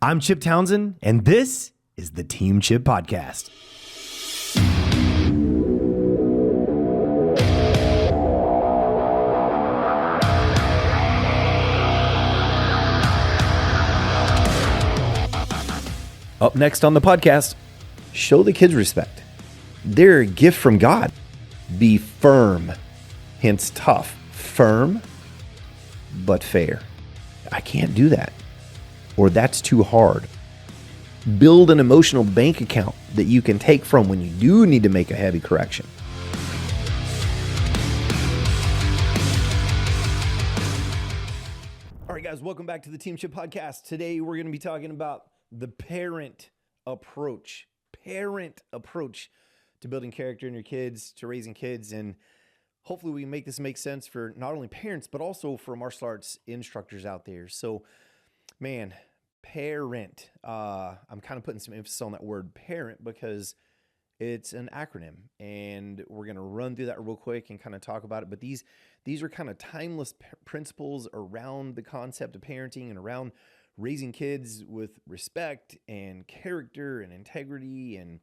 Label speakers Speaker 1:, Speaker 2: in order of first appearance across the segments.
Speaker 1: I'm Chip Townsend, and this is the Team Chip Podcast. Up next on the podcast, show the kids respect. They're a gift from God. Be firm, hence tough. Firm, but fair. I can't do that. Or that's too hard. Build an emotional bank account that you can take from when you do need to make a heavy correction. All right, guys, welcome back to the Team Chip Podcast. Today, we're going to be talking about the parent approach. Parent approach to building character in your kids, to raising kids, and hopefully we can make this make sense for not only parents, but also for martial arts instructors out there. So, man, P.A.R.E.N.T. I'm kind of putting some emphasis on that word parent because it's an acronym, and we're going to run through that real quick and kind of talk about it. But these are kind of timeless principles around the concept of parenting and around raising kids with respect and character and integrity and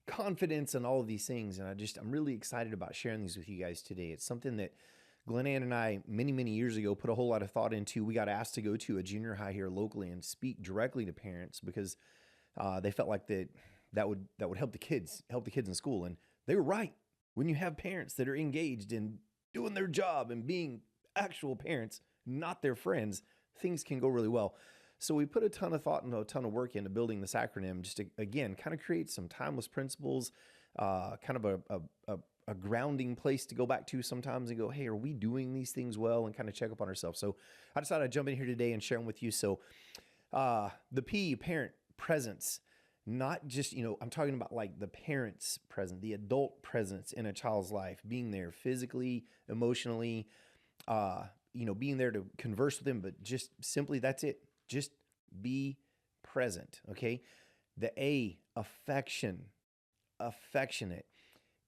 Speaker 1: confidence and all of these things. And I'm really excited about sharing these with you guys today. It's something that Glenn Ann and I, many years ago, put a whole lot of thought into. We got asked to go to a junior high here locally and speak directly to parents because they felt like that would help the kids in school. And they were right. When you have parents that are engaged in doing their job and being actual parents, not their friends, things can go really well. So we put a ton of thought and a ton of work into building this acronym just to, again, kind of create some timeless principles, kind of a grounding place to go back to sometimes and go, hey, are we doing these things well, and kind of check up on ourselves. So I decided I'd jump in here today and share them with you. So the P, parent presence, not just, I'm talking about like the parent's presence, the adult presence in a child's life, being there physically, emotionally, being there to converse with them, but just simply that's it. Just be present, okay? The A, affectionate.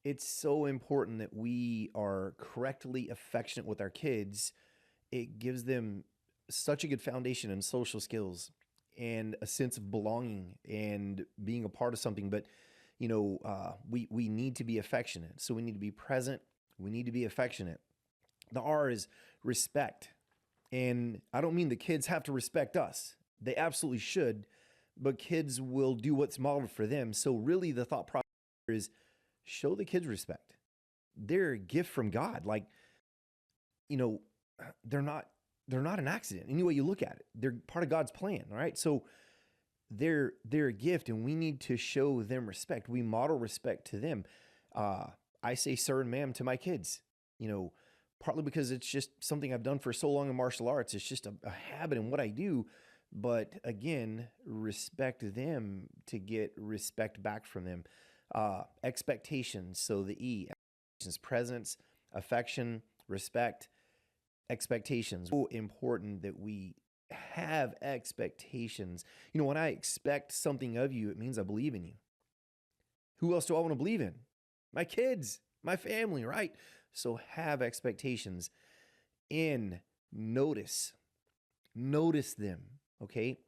Speaker 1: It's so important that we are correctly affectionate with our kids. It gives them such a good foundation in social skills and a sense of belonging and being a part of something. But, we need to be affectionate. So we need to be present. We need to be affectionate. The R is respect. And I don't mean the kids have to respect us. They absolutely should, but kids will do what's modeled for them. So really the thought process is show the kids respect. They're a gift from God. Like, they're not an accident. Any way you look at it, they're part of God's plan, all right? So they're a gift, and we need to show them respect. We model respect to them. I say sir and ma'am to my kids, partly because it's just something I've done for so long in martial arts. It's just a habit in what I do. But again, respect them to get respect back from them. Expectations. So the E, expectations, presence, affection, respect, expectations. So important that we have expectations. When I expect something of you, it means I believe in you. Who else do I want to believe in? My kids, my family, right? So have expectations. In notice them, okay?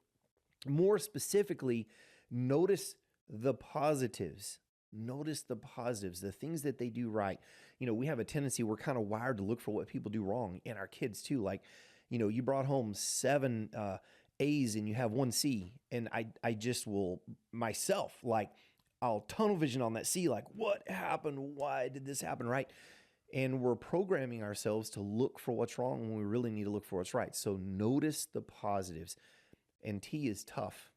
Speaker 1: More specifically, notice the positives. Notice the positives, the things that they do right. We have a tendency, we're kind of wired to look for what people do wrong, and our kids too. Like, you brought home 7 A's and you have 1 C, and I just will myself, like, I'll tunnel vision on that C, like, what happened? Why did this happen, right? And we're programming ourselves to look for what's wrong when we really need to look for what's right. So notice the positives. And T is tough.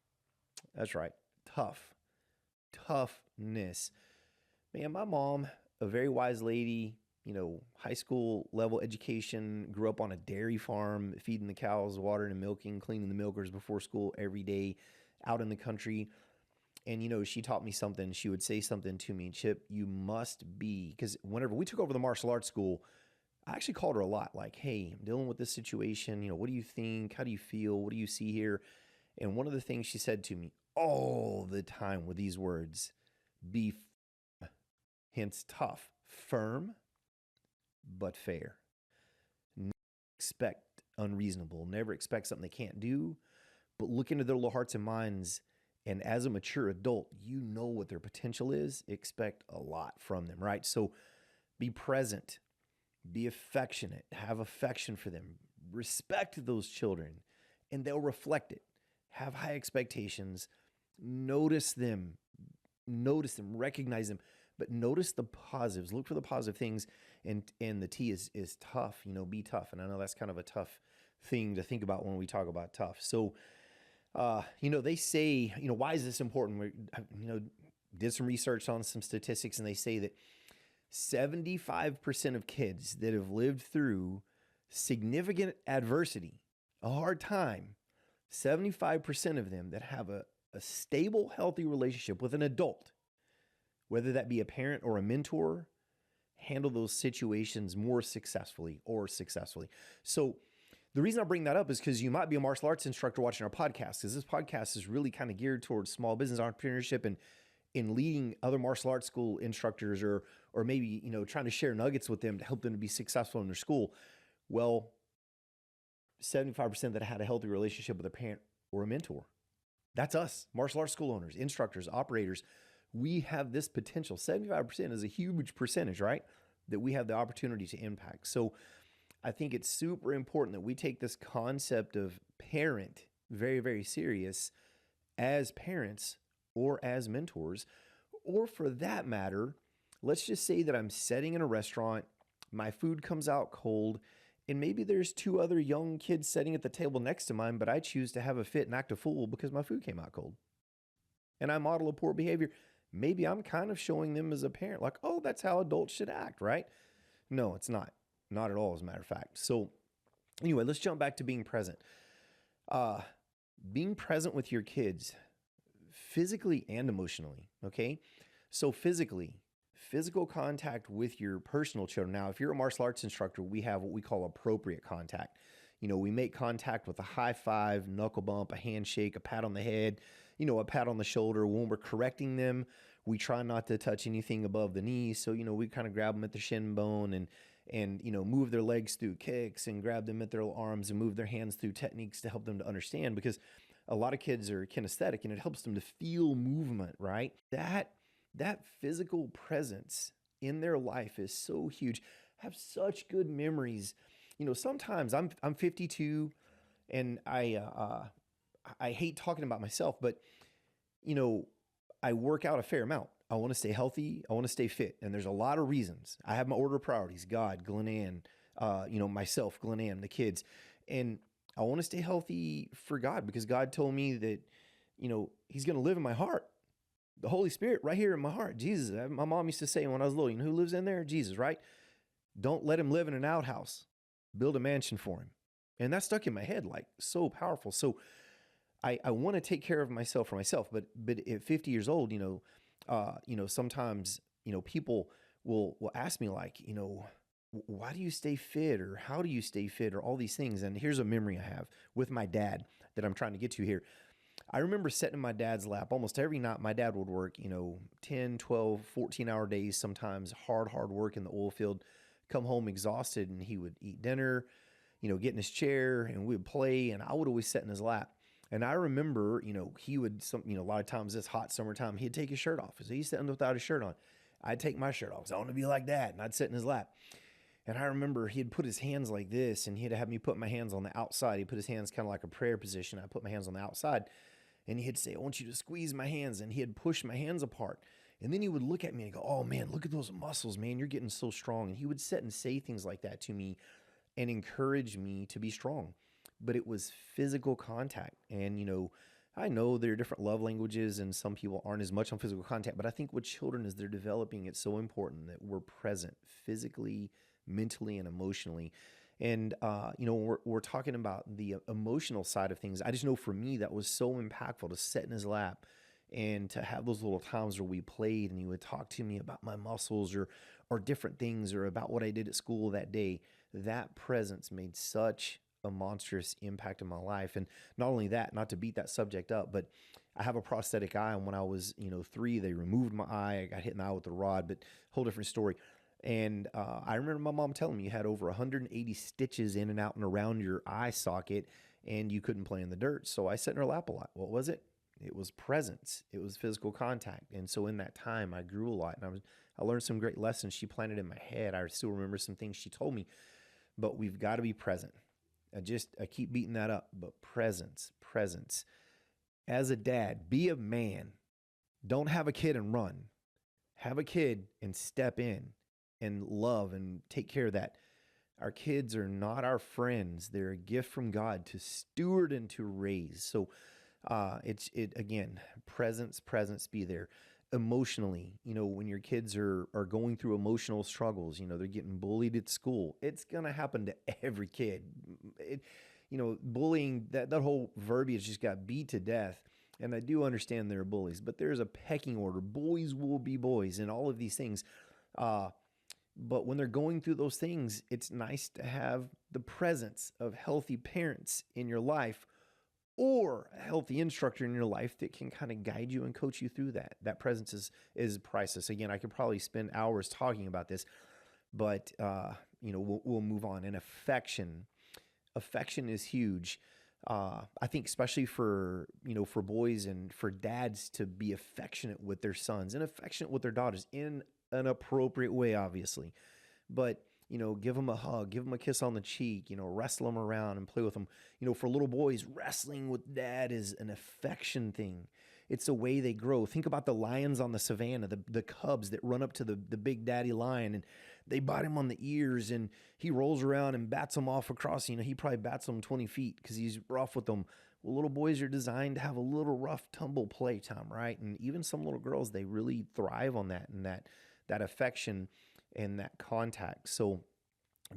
Speaker 1: That's right. Tough. Toughness. Man, my mom, a very wise lady, high school level education, grew up on a dairy farm, feeding the cows, watering and milking, cleaning the milkers before school every day out in the country. And, she taught me something. She would say something to me, Chip, you must be, because whenever we took over the martial arts school, I actually called her a lot, like, hey, I'm dealing with this situation. What do you think? How do you feel? What do you see here? And one of the things she said to me all the time were these words, be firm, hence tough, firm, but fair. Never expect unreasonable. Never expect something they can't do. but look into their little hearts and minds. And as a mature adult, you know what their potential is. Expect a lot from them, right? So be present, be affectionate, have affection for them, respect those children, and they'll reflect it. Have high expectations, notice them, recognize them, but notice the positives. Look for the positive things, and the T is tough. Be tough. And I know that's kind of a tough thing to think about when we talk about tough. So, they say, why is this important? We, did some research on some statistics, and they say that 75% of kids that have lived through significant adversity, a hard time, 75% of them that have a stable, healthy relationship with an adult, whether that be a parent or a mentor, handle those situations more successfully or successfully. So the reason I bring that up is because you might be a martial arts instructor watching our podcast, because this podcast is really kind of geared towards small business entrepreneurship and in leading other martial arts school instructors, or maybe, trying to share nuggets with them to help them to be successful in their school. Well, 75% that had a healthy relationship with a parent or a mentor. That's us, martial arts school owners, instructors, operators. We have this potential. 75% is a huge percentage, right? That we have the opportunity to impact. So I think it's super important that we take this concept of parent very, very serious as parents or as mentors, or for that matter, let's just say that I'm sitting in a restaurant, my food comes out cold, and maybe there's two other young kids sitting at the table next to mine, but I choose to have a fit and act a fool because my food came out cold. And I model a poor behavior. Maybe I'm kind of showing them as a parent, like, oh, that's how adults should act, right? No, it's not. Not at all, as a matter of fact. So anyway, let's jump back to being present. Being present with your kids, physically and emotionally, okay? So physical contact with your personal children. Now, if you're a martial arts instructor, we have what we call appropriate contact. We make contact with a high five, knuckle bump, a handshake, a pat on the head, a pat on the shoulder. When we're correcting them, we try not to touch anything above the knee. So, we kind of grab them at the shin bone and move their legs through kicks and grab them at their arms and move their hands through techniques to help them to understand, because a lot of kids are kinesthetic and it helps them to feel movement, right? That physical presence in their life is so huge. Have such good memories. Sometimes I'm 52 and I hate talking about myself, but I work out a fair amount. I want to stay healthy. I want to stay fit. And there's a lot of reasons. I have my order of priorities: God, Glenn Ann, myself, Glenn Ann, the kids. And I want to stay healthy for God, because God told me that, he's going to live in my heart. The Holy Spirit right here in my heart. Jesus. My mom used to say when I was little, who lives in there? Jesus, right? Don't let him live in an outhouse. Build a mansion for him. And that stuck in my head, like, so powerful. So I want to take care of myself for myself. But at 50 years old, sometimes, people will ask me, like, why do you stay fit, or how do you stay fit, or all these things. And here's a memory I have with my dad that I'm trying to get to here. I remember sitting in my dad's lap almost every night. My dad would work, 10, 12, 14-hour days, sometimes hard work in the oil field, come home exhausted, and he would eat dinner, get in his chair, and we would play, and I would always sit in his lap. And I remember, he would, a lot of times this hot summertime, he'd take his shirt off. So he's sitting without his shirt on. I'd take my shirt off. So I want to be like that. And I'd sit in his lap. And I remember he'd put his hands like this, and he'd have me put my hands on the outside. He'd put his hands kind of like a prayer position. I put my hands on the outside, and he'd say, I want you to squeeze my hands. And he'd push my hands apart. And then he would look at me and go, oh man, look at those muscles, man. You're getting so strong. And he would sit and say things like that to me and encourage me to be strong. But it was physical contact. And, I know there are different love languages and some people aren't as much on physical contact, but I think with children, as they're developing, it's so important that we're present physically, mentally, and emotionally. And, we're talking about the emotional side of things. I just know for me, that was so impactful to sit in his lap and to have those little times where we played and he would talk to me about my muscles or different things, or about what I did at school that day. That presence made such a monstrous impact in my life. And not only that, not to beat that subject up, but I have a prosthetic eye. And when I was, 3, they removed my eye. I got hit in the eye with a rod, but whole different story. And I remember my mom telling me you had over 180 stitches in and out and around your eye socket. and you couldn't play in the dirt. So I sat in her lap a lot. What was it? It was presence. It was physical contact. And so in that time, I grew a lot, and I learned some great lessons she planted in my head. I still remember some things she told me, but we've got to be present. I keep beating that up, but presence, presence. As a dad, be a man. Don't have a kid and run. Have a kid and step in and love and take care of that. Our kids are not our friends. They're a gift from God to steward and to raise. So again, presence, be there. Emotionally, when your kids are going through emotional struggles, they're getting bullied at school. It's going to happen to every kid. Bullying, that whole verbiage just got beat to death. And I do understand there are bullies, but there's a pecking order. Boys will be boys and all of these things. But when they're going through those things, it's nice to have the presence of healthy parents in your life, or a healthy instructor in your life that can kind of guide you and coach you through that. That presence is priceless. Again, I could probably spend hours talking about this, but we'll move on. And affection is huge. I think especially for boys and for dads to be affectionate with their sons and affectionate with their daughters in an appropriate way, obviously, but give them a hug, give them a kiss on the cheek, wrestle them around and play with them. For little boys, wrestling with dad is an affection thing. It's the way they grow. Think about the lions on the savannah, the cubs that run up to the big daddy lion and they bite him on the ears and he rolls around and bats them off across. He probably bats them 20 feet because he's rough with them. Well, little boys are designed to have a little rough tumble play time, right? And even some little girls, they really thrive on that and that affection and that contact. So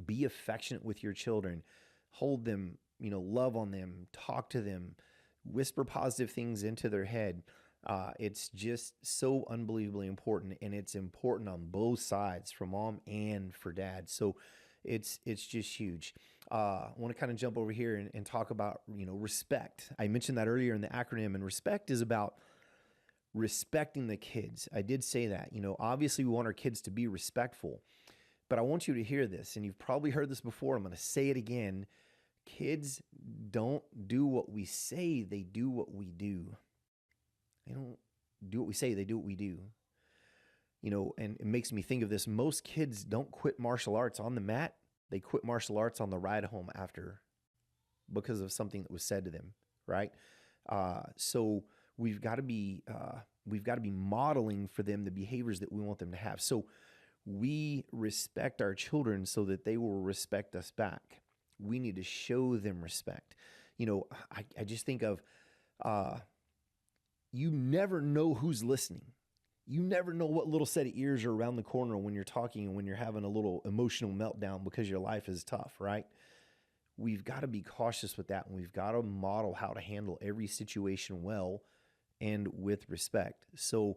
Speaker 1: be affectionate with your children, hold them, love on them, talk to them, whisper positive things into their head. It's just so unbelievably important, and it's important on both sides, for mom and for dad. So it's just huge. I want to kind of jump over here and talk about, respect. I mentioned that earlier in the acronym, and respect is about respecting the kids. I did say that, obviously we want our kids to be respectful, but I want you to hear this, and you've probably heard this before. I'm going to say it again. Kids don't do what we say, they do what we do. They don't do what we say, they do what we do. And it makes me think of this. Most kids don't quit martial arts on the mat. They quit martial arts on the ride home after because of something that was said to them, right? So we've got to be modeling for them the behaviors that we want them to have. So we respect our children so that they will respect us back. We need to show them respect. I just think of, you never know who's listening. You never know what little set of ears are around the corner when you're talking and when you're having a little emotional meltdown because your life is tough, right? We've got to be cautious with that, and we've got to model how to handle every situation well and with respect. So,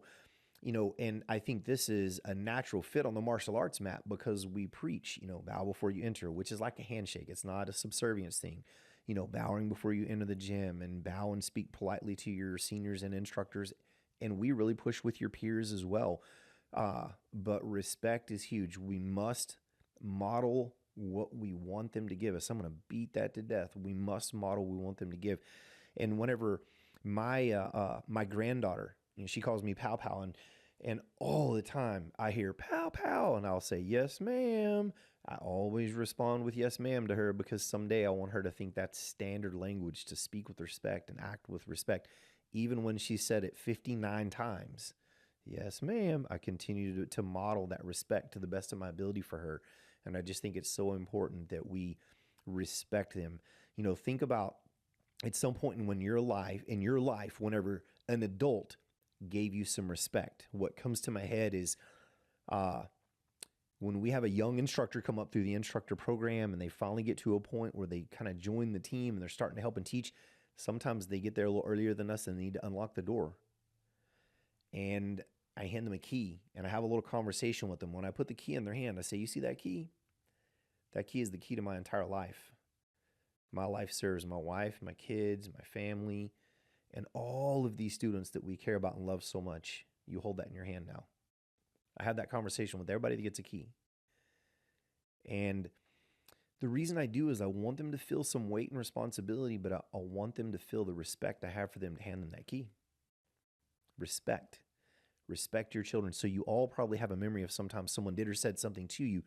Speaker 1: and I think this is a natural fit on the martial arts mat because we preach, bow before you enter, which is like a handshake. It's not a subservience thing. Bowing before you enter the gym, and bow and speak politely to your seniors and instructors. And we really push with your peers as well. But respect is huge. We must model what we want them to give us. I'm going to beat that to death. We must model what we want them to give. And whenever my granddaughter, she calls me Pow Pow, and all the time I hear Pow Pow, and I'll say, yes, ma'am. I always respond with yes, ma'am to her because someday I want her to think that's standard language to speak with respect and act with respect. Even when she said it 59 times, yes, ma'am, I continue to model that respect to the best of my ability for her. And I just think it's so important that we respect them. Think about at some point in your life, whenever an adult gave you some respect. What comes to my head is when we have a young instructor come up through the instructor program and they finally get to a point where they kind of join the team and they're starting to help and teach. Sometimes they get there a little earlier than us and they need to unlock the door. And I hand them a key and I have a little conversation with them. When I put the key in their hand, I say, you see that key? That key is the key to my entire life. My life serves my wife, my kids, my family, and all of these students that we care about and love so much. You hold that in your hand now. I have that conversation with everybody that gets a key. And The reason I do is I want them to feel some weight and responsibility, but I want them to feel the respect I have for them to hand them that key. Respect. Respect your children. So you all probably have a memory of sometimes someone did or said something to you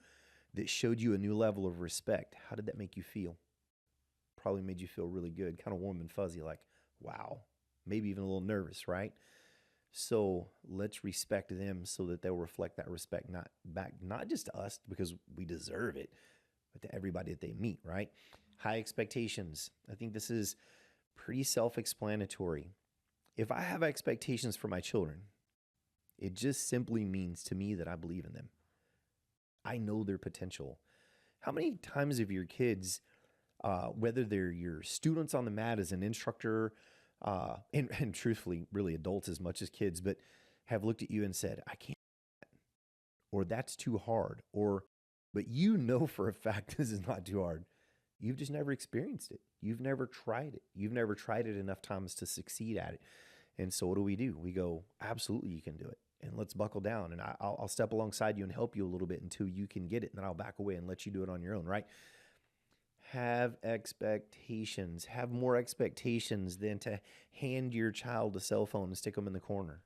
Speaker 1: that showed you a new level of respect. How did that make you feel? Probably made you feel really good, kind of warm and fuzzy, like, wow, maybe even a little nervous, right? So let's respect them so that they'll reflect that respect not just to us because we deserve it, but to everybody that they meet, right? High expectations. I think this is pretty self-explanatory. If I have expectations for my children, it just simply means to me that I believe in them. I know their potential. How many times have your kids, whether they're your students on the mat as an instructor, and truthfully, really adults as much as kids, but have looked at you and said, I can't, or that's too hard, but you know for a fact this is not too hard. You've just never experienced it. You've never tried it. You've never tried it enough times to succeed at it. And so what do? We go, absolutely, you can do it. And let's buckle down. And I'll step alongside you and help you a little bit until you can get it. And then I'll back away and let you do it on your own, right? Have expectations. Have more expectations than to hand your child a cell phone and stick them in the corner.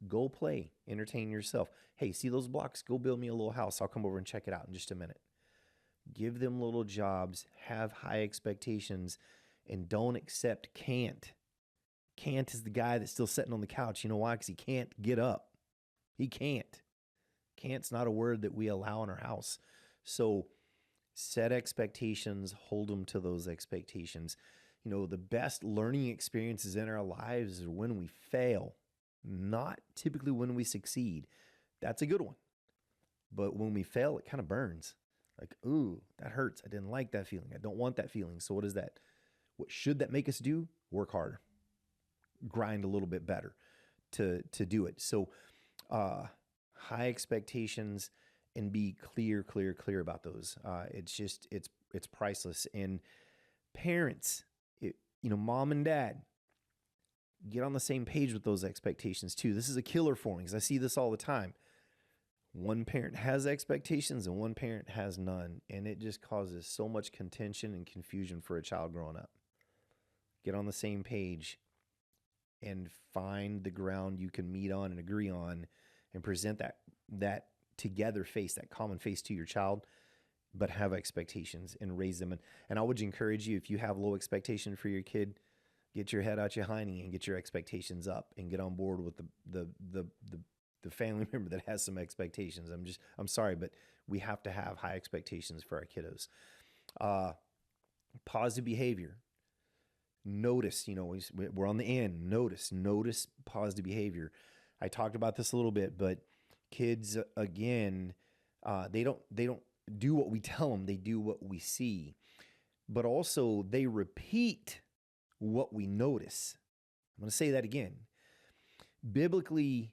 Speaker 1: Go play. Entertain yourself. Hey, see those blocks? Go build me a little house. I'll come over and check it out in just a minute. Give them little jobs. Have high expectations. And don't accept can't. Can't is the guy that's still sitting on the couch. You know why? Because he can't get up. He can't. Can't's not a word that we allow in our house. So set expectations, hold them to those expectations. You know, the best learning experiences in our lives are when we fail, not typically when we succeed. That's a good one. But when we fail, it kind of burns. Like, ooh, that hurts. I didn't like that feeling. I don't want that feeling. So what is that? What should that make us do? Work harder. Grind a little bit better to do it. So high expectations and be clear about those. It's priceless. And parents, mom and dad, get on the same page with those expectations too. This is a killer for me because I see this all the time. One parent has expectations and one parent has none. And it just causes so much contention and confusion for a child growing up. Get on the same page and find the ground you can meet on and agree on and present that together face, that common face to your child, but have expectations and raise them. And I would encourage you, if you have low expectation for your kid, get your head out your hiney and get your expectations up and get on board with the family member that has some expectations. I'm sorry, but we have to have high expectations for our kiddos. Positive behavior. Notice, we're on the end. Notice positive behavior. I talked about this a little bit, but kids, again, they don't do what we tell them. They do what we see, but also they repeat what we notice. I'm going to say that again. Biblically,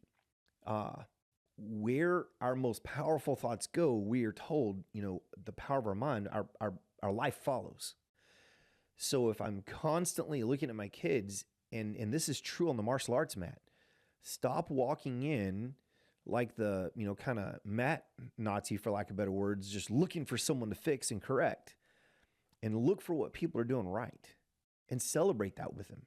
Speaker 1: where our most powerful thoughts go, we are told, the power of our mind, our life follows. So if I'm constantly looking at my kids, and this is true on the martial arts mat, stop walking in like the, kind of mat Nazi, for lack of better words, just looking for someone to fix and correct, and look for what people are doing right and celebrate that with them.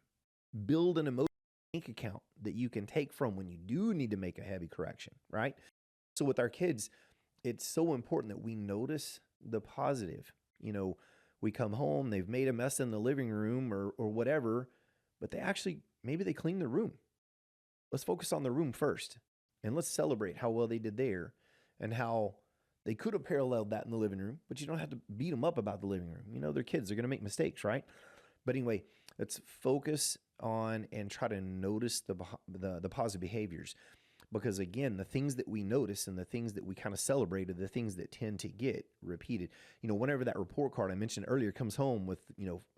Speaker 1: Build an emotional bank account that you can take from when you do need to make a heavy correction, right? So with our kids, it's so important that we notice the positive. We come home, they've made a mess in the living room or whatever, but maybe they cleaned the room. Let's focus on the room first, and let's celebrate how well they did there and how they could have paralleled that in the living room, but you don't have to beat them up about the living room. They're kids. They're going to make mistakes, right? But anyway, let's focus on and try to notice the positive behaviors. Because again, the things that we notice and the things that we kind of celebrate are the things that tend to get repeated. Whenever that report card I mentioned earlier comes home with,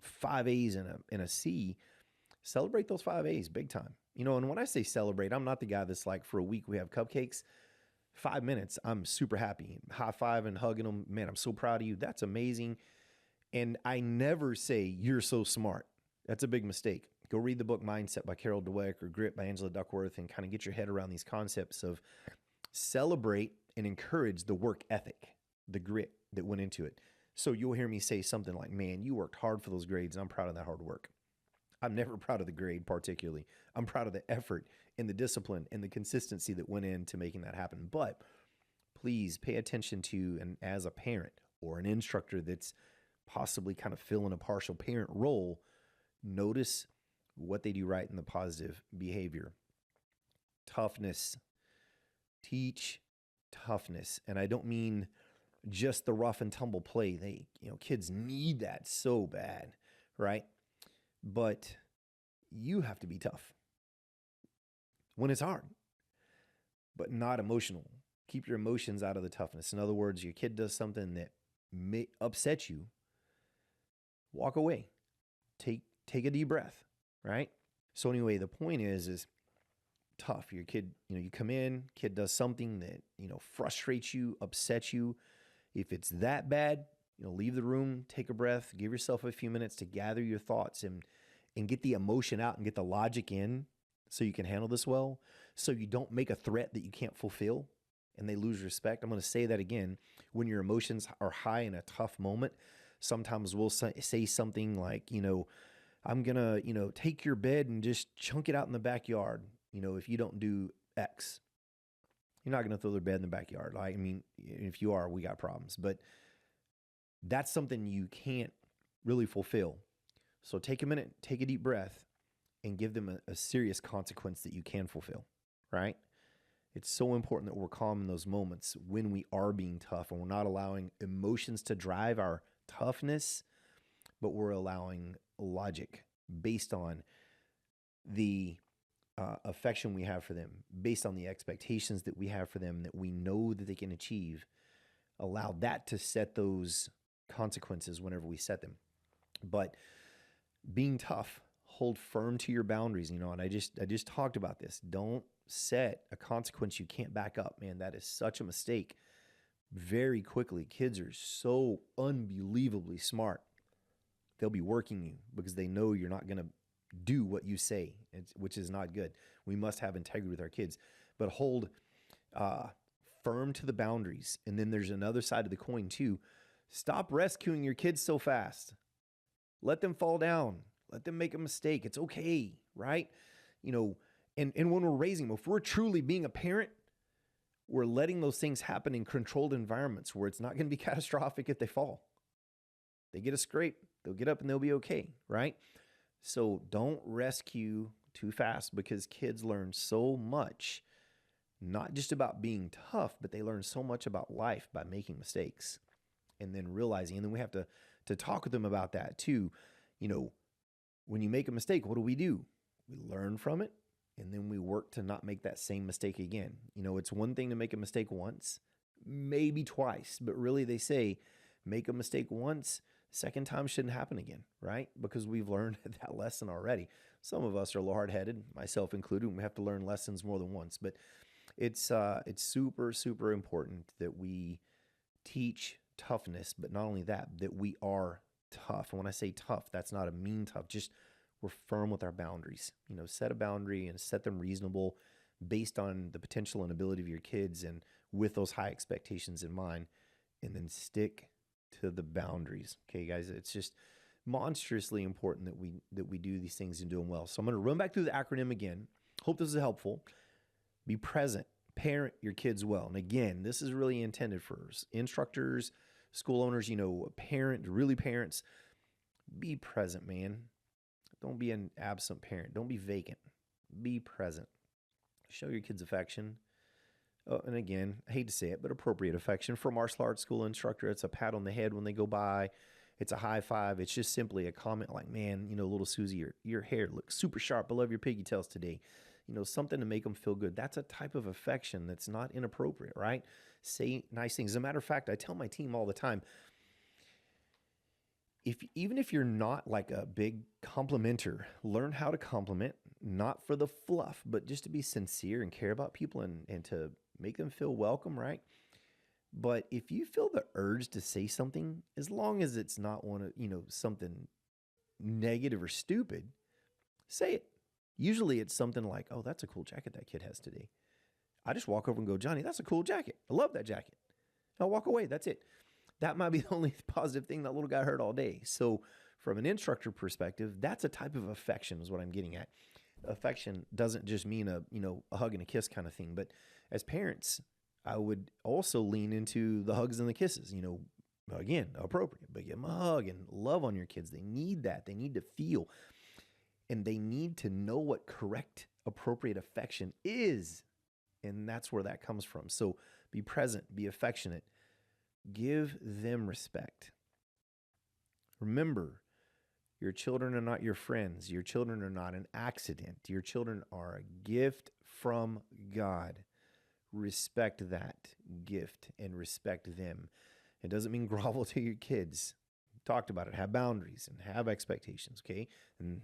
Speaker 1: 5 A's and a C, celebrate those 5 A's big time. And when I say celebrate, I'm not the guy that's like, for a week we have cupcakes. 5 minutes, I'm super happy. High fiving, hugging them. Man, I'm so proud of you. That's amazing. And I never say, you're so smart. That's a big mistake. Go read the book Mindset by Carol Dweck or Grit by Angela Duckworth and kind of get your head around these concepts of celebrate and encourage the work ethic, the grit that went into it. So you'll hear me say something like, man, you worked hard for those grades. And I'm proud of that hard work. I'm never proud of the grade particularly. I'm proud of the effort and the discipline and the consistency that went into making that happen. But please pay attention to, and as a parent or an instructor that's possibly kind of filling a partial parent role, notice what they do right in the positive behavior. Toughness. Teach toughness. And I don't mean just the rough and tumble play. Kids need that so bad, right? But you have to be tough when it's hard, but not emotional. Keep your emotions out of the toughness. In other words, your kid does something that may upset you, walk away. Take a deep breath, right? So anyway, the point is tough. Your kid, you come in, kid does something that, frustrates you, upsets you. If it's that bad, leave the room, take a breath, give yourself a few minutes to gather your thoughts and get the emotion out and get the logic in so you can handle this well, so you don't make a threat that you can't fulfill and they lose respect. I'm going to say that again. When your emotions are high in a tough moment, sometimes we'll say something like, I'm going to, take your bed and just chunk it out in the backyard. If you don't do X, you're not going to throw their bed in the backyard. I mean, if you are, we got problems. But that's something you can't really fulfill. So take a minute, take a deep breath, and give them a serious consequence that you can fulfill, right? It's so important that we're calm in those moments when we are being tough and we're not allowing emotions to drive our toughness, but we're allowing logic based on the affection we have for them, based on the expectations that we have for them that we know that they can achieve. Allow that to set those consequences whenever we set them. But being tough, hold firm to your boundaries, and I just talked about this. Don't set a consequence you can't back up, man. That is such a mistake. Very quickly, kids are so unbelievably smart. They'll be working you because they know you're not going to do what you say, which is not good. We must have integrity with our kids, but hold firm to the boundaries. And then there's another side of the coin too. Stop rescuing your kids so fast. Let them fall down. Let them make a mistake. It's okay, right? And when we're raising them, if we're truly being a parent, we're letting those things happen in controlled environments where it's not going to be catastrophic if they fall. They get a scrape, they'll get up and they'll be okay, right? So don't rescue too fast because kids learn so much, not just about being tough, but they learn so much about life by making mistakes and then realizing. And then we have to talk with them about that too. When you make a mistake, what do? We learn from it. And then we work to not make that same mistake again. It's one thing to make a mistake once, maybe twice, but really they say make a mistake once, second time shouldn't happen again, right? Because we've learned that lesson already. Some of us are a little hard-headed, myself included, and we have to learn lessons more than once. But it's super, super important that we teach toughness, but not only that we are tough. And when I say tough, that's not a mean tough, just we're firm with our boundaries. Set a boundary and set them reasonable based on the potential and ability of your kids and with those high expectations in mind, and then stick to the boundaries. Okay, guys, it's just monstrously important that we do these things and do them well. So I'm going to run back through the acronym again. Hope this is helpful. Be present. Parent your kids well. And again, this is really intended for instructors, school owners, parents. Be present, man. Don't be an absent parent. Don't be vacant. Be present. Show your kids affection. Oh, and again, I hate to say it, but appropriate affection. For a martial arts school instructor, it's a pat on the head when they go by. It's a high five. It's just simply a comment like, man, little Susie, your hair looks super sharp. I love your piggy tails today. Something to make them feel good. That's a type of affection that's not inappropriate, right? Say nice things. As a matter of fact, I tell my team all the time, even if you're not like a big complimenter, learn how to compliment, not for the fluff, but just to be sincere and care about people and to make them feel welcome, right? But if you feel the urge to say something, as long as it's not something negative or stupid, say it. Usually it's something like, oh, that's a cool jacket that kid has today. I just walk over and go, Johnny, that's a cool jacket. I love that jacket. I'll walk away. That's it. that might be the only positive thing that little guy heard all day. So from an instructor perspective, that's a type of affection is what I'm getting at. Affection doesn't just mean a hug and a kiss kind of thing, but as parents, I would also lean into the hugs and the kisses, again, appropriate, but give them a hug and love on your kids. They need that. They need to feel, and they need to know what correct, appropriate affection is. And that's where that comes from. So be present, be affectionate, give them respect. Remember, your children are not your friends. Your children are not an accident. Your children are a gift from God. Respect that gift and respect them. It doesn't mean grovel to your kids. Talked about it. Have boundaries and have expectations, okay? And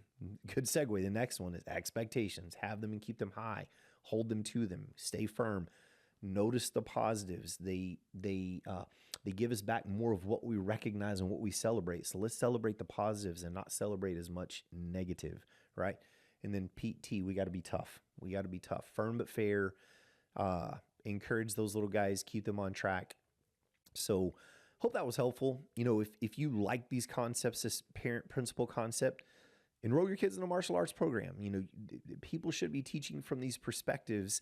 Speaker 1: good segue. The next one is expectations. Have them and keep them high. Hold them to them. Stay firm. Notice the positives. They give us back more of what we recognize and what we celebrate. So let's celebrate the positives and not celebrate as much negative, right? And then P.A.R.E.N.T, we got to be tough. We got to be tough. Firm but fair. Encourage those little guys. Keep them on track. So hope that was helpful. If you like these concepts, this parent-principal concept, enroll your kids in a martial arts program. People should be teaching from these perspectives.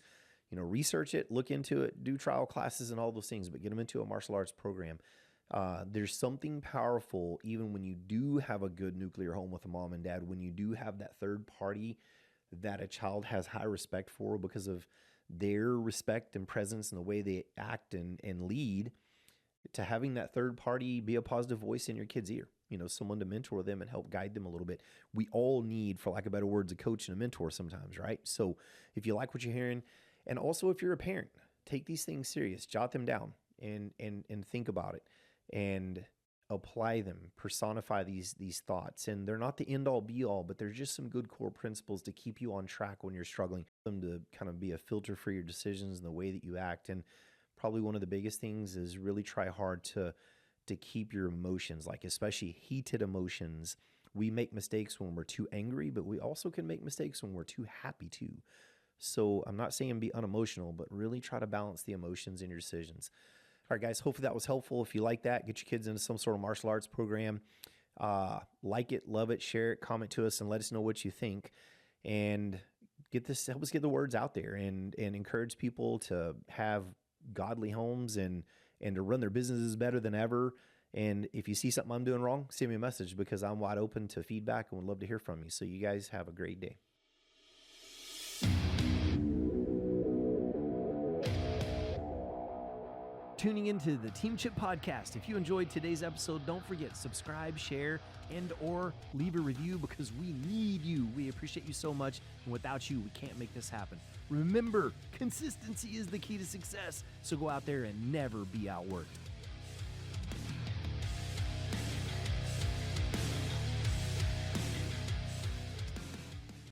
Speaker 1: Research it, look into it, do trial classes and all those things, but get them into a martial arts program. There's something powerful, even when you do have a good nuclear home with a mom and dad, when you do have that third party that a child has high respect for because of their respect and presence and the way they act and lead, to having that third party be a positive voice in your kid's ear, someone to mentor them and help guide them a little bit. We all need, for lack of better words, a coach and a mentor sometimes, right? So if you like what you're hearing, and also if you're a parent, take these things serious, jot them down and think about it and apply them, personify these thoughts. And they're not the end all be all, but they're just some good core principles to keep you on track when you're struggling, them to kind of be a filter for your decisions and the way that you act. And probably one of the biggest things is really try hard to keep your emotions, like especially heated emotions. We make mistakes when we're too angry, but we also can make mistakes when we're too happy too. So I'm not saying be unemotional, but really try to balance the emotions in your decisions. All right, guys, hopefully that was helpful. If you like that, get your kids into some sort of martial arts program. Like it, love it, share it, comment to us, and let us know what you think. And help us get the words out there and encourage people to have godly homes and to run their businesses better than ever. And if you see something I'm doing wrong, send me a message because I'm wide open to feedback and would love to hear from you. So you guys have a great day. Tuning into the Team Chip podcast. If you enjoyed today's episode, don't forget, subscribe, share, and or leave a review because we need you. We appreciate you so much. And without you, we can't make this happen. Remember, consistency is the key to success. So go out there and never be outworked.